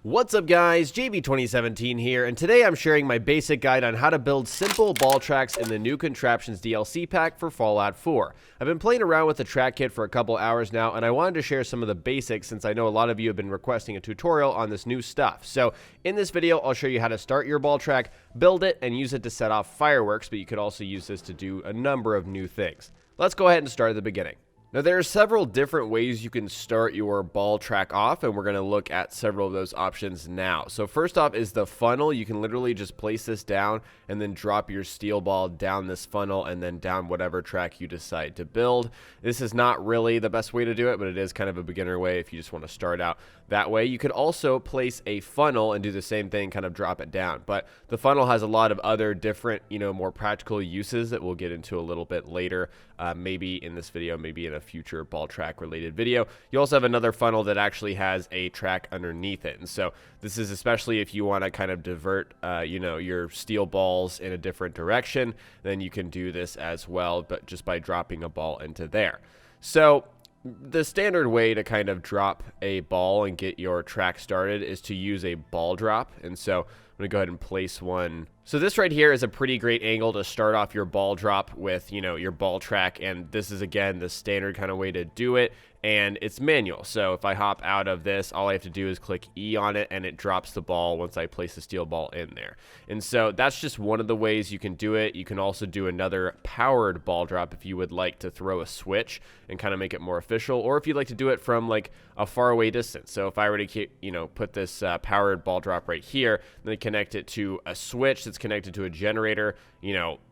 What's up guys, JB2017 here, and today I'm sharing my basic guide on how to build simple ball tracks in the new Contraptions DLC pack for Fallout 4. I've been playing around with the track kit for a couple hours now, and I wanted to share some of the basics since I know a lot of you have been requesting a tutorial on this new stuff. So in this video, I'll show you how to start your ball track, build it, and use it to set off fireworks, but you could also use this to do a number of new things. Let's go ahead and start at the beginning. Now, there are several different ways you can start your ball track off, and we're going to look at several of those options now. So first off is the funnel. You can literally just place this down and then drop your steel ball down this funnel and then down whatever track you decide to build. This is not really the best way to do it, but it is kind of a beginner way if you just want to start out that way. You could also place a funnel and do the same thing, kind of drop it down. But the funnel has a lot of other different, more practical uses that we'll get into a little bit later, maybe in this video, maybe in a future ball track related video. You also have another funnel that actually has a track underneath it, and so this is especially if you want to kind of divert your steel balls in a different direction, then you can do this as well, but just by dropping a ball into there. So the standard way to kind of drop a ball and get your track started is to use a ball drop, and so I'm going to go ahead and place one. So this right here is a pretty great angle to start off your ball drop with, your ball track, and this is, again, the standard kind of way to do it, and it's manual. So if I hop out of this, all I have to do is click E on it, and it drops the ball once I place the steel ball in there. And so that's just one of the ways you can do it. You can also do another powered ball drop if you would like to throw a switch and kind of make it more official, or if you'd like to do it from like a far away distance. So if I were to put this powered ball drop right here, then connect it to a switch that's connected to a generator,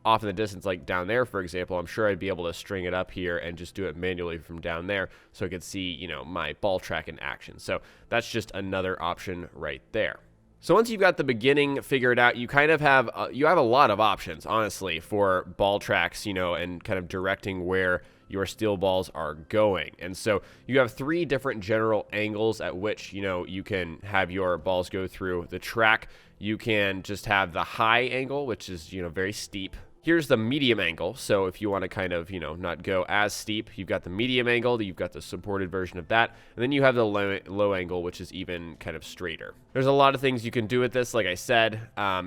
off in the distance, like down there, for example, I'm sure I'd be able to string it up here and just do it manually from down there so I could see, my ball track in action. So that's just another option right there. So once you've got the beginning figured out, you kind of have a lot of options, honestly, for ball tracks, and kind of directing where your steel balls are going. And so you have three different general angles at which, you can have your balls go through the track. You can just have the high angle, which is, very steep. Here's the medium angle. So if you want to kind of, not go as steep, you've got the medium angle, you've got the supported version of that, and then you have the low angle, which is even kind of straighter. There's a lot of things you can do with this. Like I said,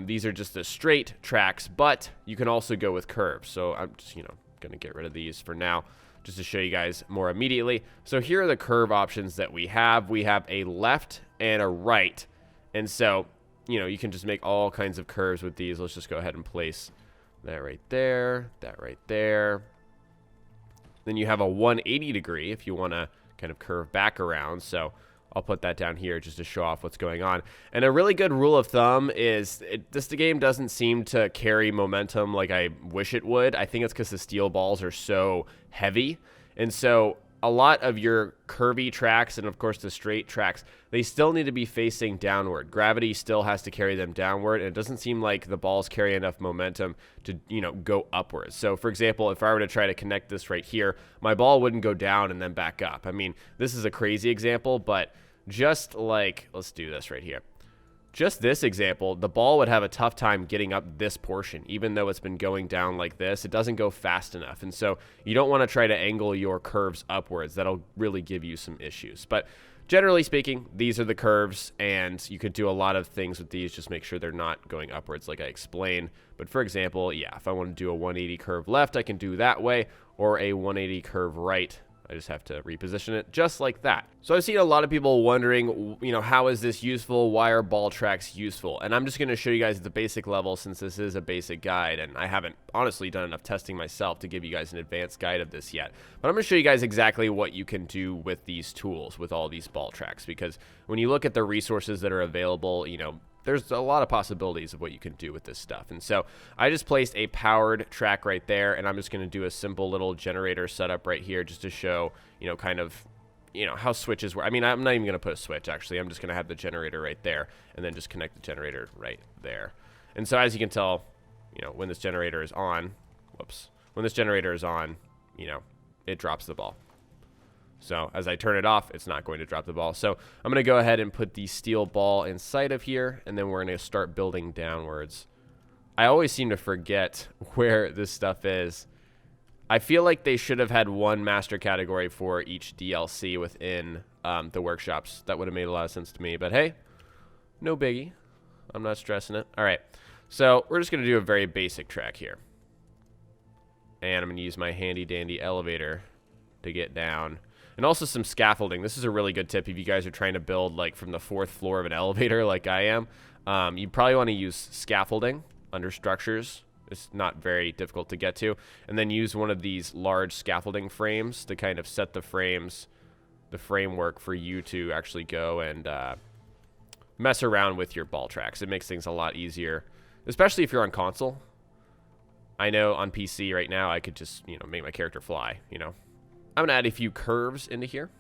these are just the straight tracks, but you can also go with curves. So I'm just, going to get rid of these for now, just to show you guys more immediately. So here are the curve options that we have. We have a left and a right. And so, you can just make all kinds of curves with these. Let's just go ahead and place that right there, that right there. Then you have a 180 degree if you want to kind of curve back around. So I'll put that down here just to show off what's going on. And a really good rule of thumb is this game doesn't seem to carry momentum like I wish it would. I think it's because the steel balls are so heavy. And so a lot of your curvy tracks and, of course, the straight tracks, they still need to be facing downward. Gravity still has to carry them downward, and it doesn't seem like the balls carry enough momentum to, go upwards. So, for example, if I were to try to connect this right here, my ball wouldn't go down and then back up. I mean, this is a crazy example, but just like, let's do this right here. Just this example, the ball would have a tough time getting up this portion, even though it's been going down like this. It doesn't go fast enough, and so you don't want to try to angle your curves upwards. That'll really give you some issues. But generally speaking, these are the curves, and you could do a lot of things with these. Just make sure they're not going upwards like I explained. But for example, yeah, if I want to do a 180 curve left, I can do that way, or a 180 curve right. I just have to reposition it just like that. So I've seen a lot of people wondering, how is this useful? Why are ball tracks useful? And I'm just going to show you guys at the basic level since this is a basic guide, and I haven't honestly done enough testing myself to give you guys an advanced guide of this yet. But I'm going to show you guys exactly what you can do with these tools, with all these ball tracks, because when you look at the resources that are available, there's a lot of possibilities of what you can do with this stuff. And so I just placed a powered track right there, and I'm just going to do a simple little generator setup right here just to show, kind of, how switches work. I mean, I'm not even going to put a switch, actually. I'm just going to have the generator right there and then just connect the generator right there. And so as you can tell, when this generator is on, when this generator is on, it drops the ball. So as I turn it off, it's not going to drop the ball. So I'm going to go ahead and put the steel ball inside of here, and then we're going to start building downwards. I always seem to forget where this stuff is. I feel like they should have had one master category for each DLC within the workshops. That would have made a lot of sense to me. But hey, No biggie. I'm not stressing it. All right. So we're just going to do a very basic track here. And I'm going to use my handy dandy elevator to get down. And also some scaffolding. This is a really good tip if you guys are trying to build like from the 4th floor of an elevator like I am. You probably want to use scaffolding under structures. It's not very difficult to get to. And then use one of these large scaffolding frames to kind of set the framework for you to actually go and mess around with your ball tracks. It makes things a lot easier, especially if you're on console. I know on PC right now I could just, make my character fly, I'm going to add a few curves into here.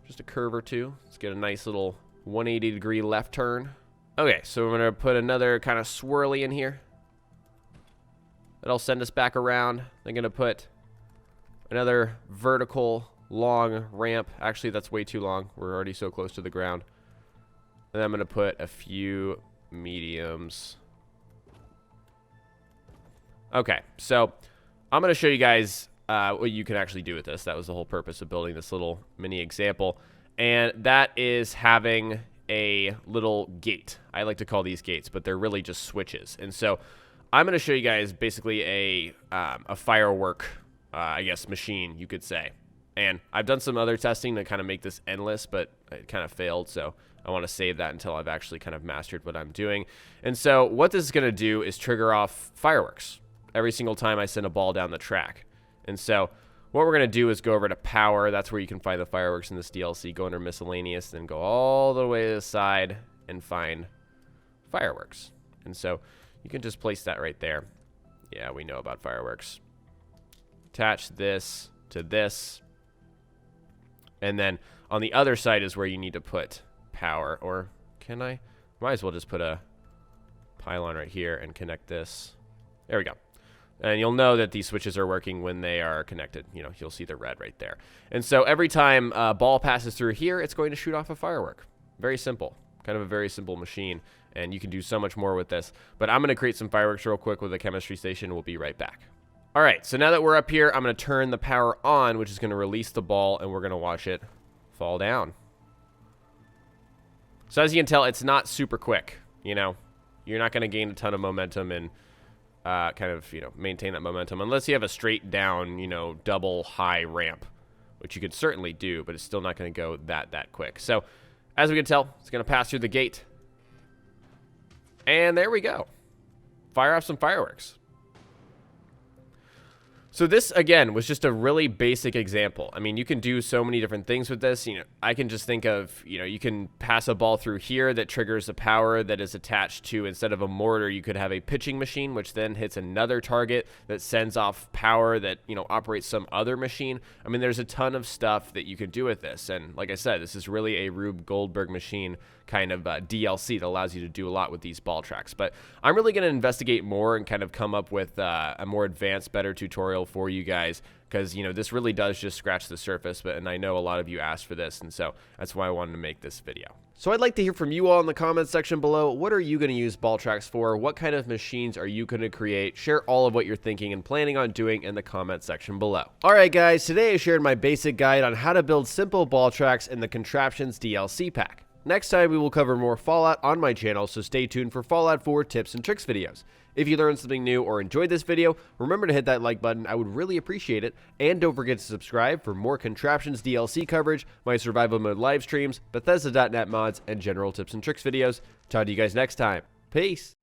Just a curve or two. Let's get a nice little 180-degree left turn. Okay, so we're going to put another kind of swirly in here. That'll send us back around. I'm going to put another vertical long ramp. Actually, that's way too long. We're already so close to the ground. And then I'm going to put a few mediums. Okay, so I'm going to show you guys what you can actually do with this. That was the whole purpose of building this little mini example. And that is having a little gate. I like to call these gates, but they're really just switches. And so I'm going to show you guys basically a firework, I guess, machine, you could say. And I've done some other testing to kind of make this endless, but it kind of failed. So I want to save that until I've actually kind of mastered what I'm doing. And so what this is going to do is trigger off fireworks every single time I send a ball down the track. And so what we're going to do is go over to power. That's where you can find the fireworks in this DLC. Go under miscellaneous, then go all the way to the side and find fireworks. And so you can just place that right there. Yeah, we know about fireworks. Attach this to this. And then on the other side is where you need to put power. Or can I? Might as well just put a pylon right here and connect this. There we go. And you'll know that these switches are working when they are connected. You'll see the red right there. And so every time a ball passes through here, it's going to shoot off a firework. Very simple. Kind of a very simple machine. And you can do so much more with this. But I'm going to create some fireworks real quick with a chemistry station. We'll be right back. All right, so now that we're up here, I'm going to turn the power on, which is going to release the ball, and we're going to watch it fall down. So as you can tell, it's not super quick. You're not going to gain a ton of momentum and maintain that momentum unless you have a straight down, double high ramp, which you could certainly do, but it's still not going to go that quick. So as we can tell, it's going to pass through the gate. And there we go. Fire off some fireworks. So this, again, was just a really basic example. I mean, you can do so many different things with this. I can just think of, you can pass a ball through here that triggers a power that is attached to, instead of a mortar, you could have a pitching machine, which then hits another target that sends off power that, operates some other machine. I mean, there's a ton of stuff that you can do with this. And like I said, this is really a Rube Goldberg machine kind of DLC that allows you to do a lot with these ball tracks. But I'm really going to investigate more and kind of come up with a more advanced, better tutorial for you guys, because this really does just scratch the surface. And I know a lot of you asked for this, and so that's why I wanted to make this video. So I'd like to hear from you all in the comments section below. What are you going to use ball tracks for? What kind of machines are you going to create? Share all of what you're thinking and planning on doing in the comment section below. All right, guys, today I shared my basic guide on how to build simple ball tracks in the Contraptions DLC pack. Next time, we will cover more Fallout on my channel, so stay tuned for Fallout 4 tips and tricks videos. If you learned something new or enjoyed this video, remember to hit that like button. I would really appreciate it. And don't forget to subscribe for more Contraptions DLC coverage, my survival mode live streams, Bethesda.net mods, and general tips and tricks videos. Talk to you guys next time. Peace!